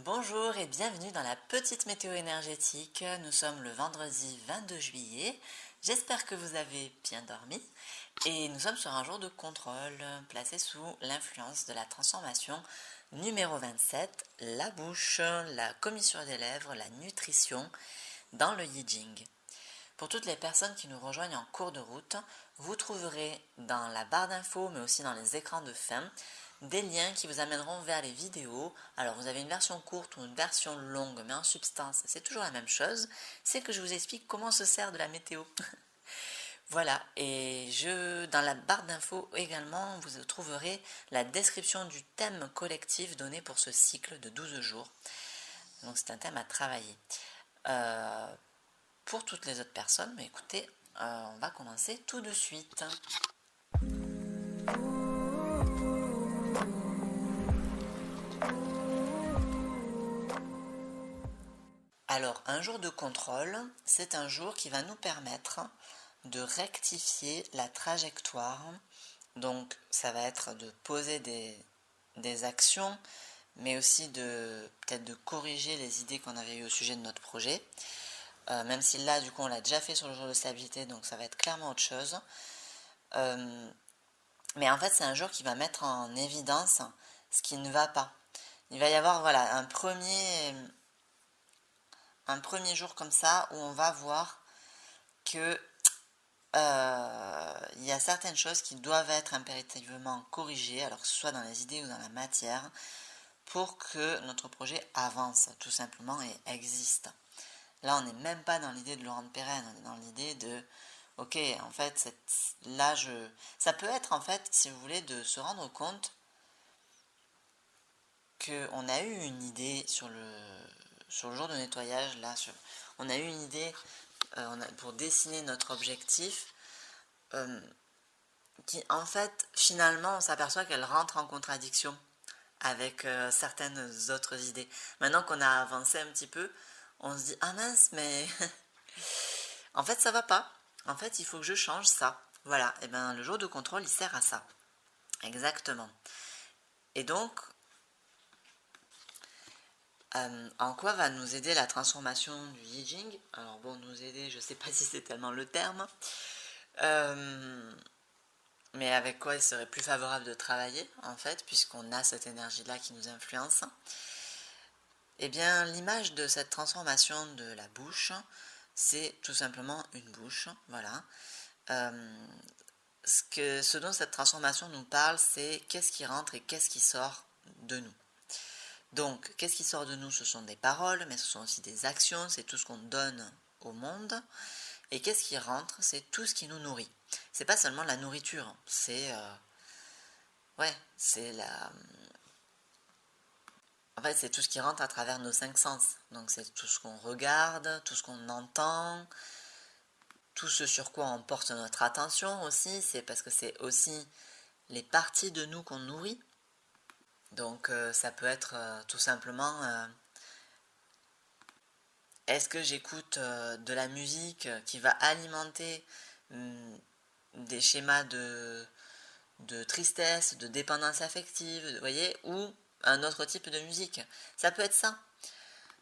Bonjour et bienvenue dans la petite météo énergétique. Nous sommes le vendredi 22 juillet. J'espère que vous avez bien dormi et nous sommes sur un jour de contrôle placé sous l'influence de la transformation numéro 27, la bouche, la commissure des lèvres, la nutrition dans le Yi Jing. Pour toutes les personnes qui nous rejoignent en cours de route, vous trouverez dans la barre d'infos mais aussi dans les écrans de fin des liens qui vous amèneront vers les vidéos. Alors vous avez une version courte ou une version longue, mais en substance c'est toujours la même chose, c'est que je vous explique comment on se sert de la météo. Voilà, et dans la barre d'infos également, vous trouverez la description du thème collectif donné pour ce cycle de 12 jours. Donc c'est un thème à travailler. Pour toutes les autres personnes, mais écoutez, on va commencer tout de suite. Alors, un jour de contrôle, c'est un jour qui va nous permettre de rectifier la trajectoire. Donc, ça va être de poser des actions, mais aussi peut-être de corriger les idées qu'on avait eues au sujet de notre projet. Même si là, du coup, on l'a déjà fait sur le jour de stabilité, donc ça va être clairement autre chose. Mais en fait, c'est un jour qui va mettre en évidence ce qui ne va pas. Il va y avoir, voilà, un premier jour comme ça où on va voir que il y a certaines choses qui doivent être impérativement corrigées, alors que ce soit dans les idées ou dans la matière, pour que notre projet avance tout simplement et existe. Là, on n'est même pas dans l'idée de le rendre pérenne, on est dans l'idée de ok, en fait, ça peut être en fait, si vous voulez, de se rendre compte qu'on a eu une idée sur le jour de nettoyage, là, on a eu une idée pour dessiner notre objectif, qui en fait, finalement, on s'aperçoit qu'elle rentre en contradiction avec certaines autres idées. Maintenant qu'on a avancé un petit peu, on se dit, ah mince, mais en fait, ça va pas. En fait, il faut que je change ça. Voilà, et bien le jour de contrôle, il sert à ça. Exactement. Et donc, en quoi va nous aider la transformation du Yi Jing? Alors bon, nous aider, je ne sais pas si c'est tellement le terme, mais avec quoi il serait plus favorable de travailler, en fait, puisqu'on a cette énergie-là qui nous influence. Eh bien, l'image de cette transformation de la bouche, c'est tout simplement une bouche, voilà. Ce dont cette transformation nous parle, c'est qu'est-ce qui rentre et qu'est-ce qui sort de nous. Donc, qu'est-ce qui sort de nous? Ce sont des paroles, mais ce sont aussi des actions, c'est tout ce qu'on donne au monde. Et qu'est-ce qui rentre? C'est tout ce qui nous nourrit. C'est pas seulement la nourriture, c'est en fait, c'est tout ce qui rentre à travers nos 5 sens. Donc, c'est tout ce qu'on regarde, tout ce qu'on entend, tout ce sur quoi on porte notre attention aussi. C'est parce que c'est aussi les parties de nous qu'on nourrit. Donc, ça peut être tout simplement est-ce que j'écoute de la musique qui va alimenter des schémas de tristesse, de dépendance affective, vous voyez, ou un autre type de musique. Ça peut être ça.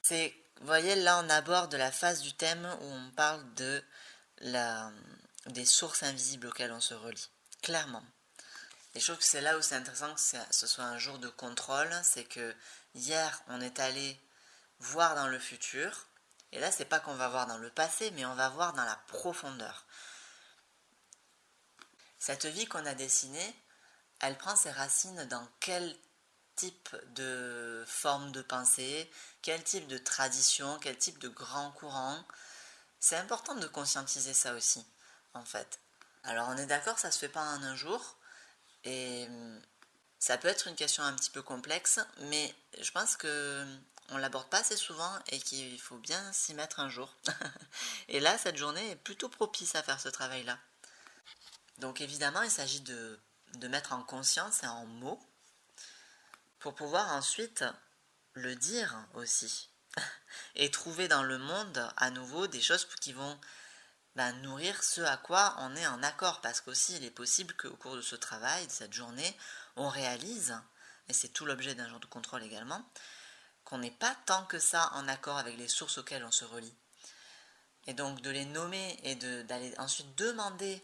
Vous voyez, là on aborde la phase du thème où on parle des sources invisibles auxquelles on se relie. Clairement. Et je trouve que c'est là où c'est intéressant que ce soit un jour de contrôle, c'est que hier on est allé voir dans le futur, et là c'est pas qu'on va voir dans le passé, mais on va voir dans la profondeur. Cette vie qu'on a dessinée, elle prend ses racines dans quel type de forme de pensée, quel type de tradition, quel type de grand courant. C'est important de conscientiser ça aussi, en fait. Alors on est d'accord, ça se fait pas en un jour, et ça peut être une question un petit peu complexe, mais je pense que on l'aborde pas assez souvent et qu'il faut bien s'y mettre un jour. Et là, cette journée est plutôt propice à faire ce travail-là. Donc évidemment, il s'agit de mettre en conscience et en mots pour pouvoir ensuite le dire aussi. Et trouver dans le monde à nouveau des choses qui vont nourrir ce à quoi on est en accord. Parce qu'aussi, il est possible qu'au cours de ce travail, de cette journée, on réalise, et c'est tout l'objet d'un jour de contrôle également, qu'on n'est pas tant que ça en accord avec les sources auxquelles on se relie. Et donc de les nommer et d'aller ensuite demander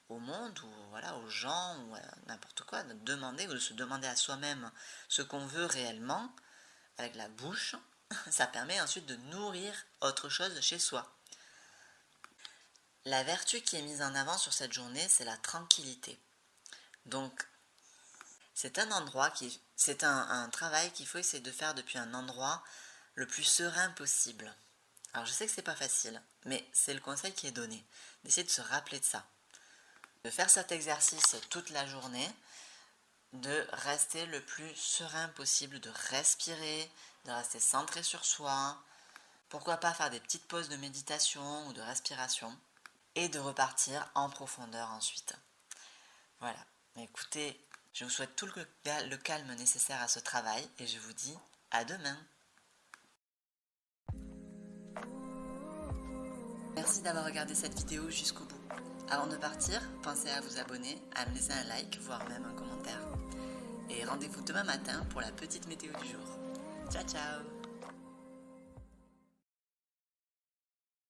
au monde ou voilà, aux gens ou à n'importe quoi, de demander ou de se demander à soi-même ce qu'on veut réellement avec la bouche, ça permet ensuite de nourrir autre chose chez soi. La vertu qui est mise en avant sur cette journée, c'est la tranquillité. Donc, c'est un travail qu'il faut essayer de faire depuis un endroit le plus serein possible. Alors, je sais que c'est pas facile, mais c'est le conseil qui est donné, d'essayer de se rappeler de ça. De faire cet exercice toute la journée, de rester le plus serein possible, de respirer, de rester centré sur soi. Pourquoi pas faire des petites pauses de méditation ou de respiration et de repartir en profondeur ensuite. Voilà. Écoutez, je vous souhaite tout le calme nécessaire à ce travail et je vous dis à demain. Merci d'avoir regardé cette vidéo jusqu'au bout. Avant de partir, pensez à vous abonner, à me laisser un like, voire même un commentaire. Et rendez-vous demain matin pour la petite météo du jour. Ciao ciao!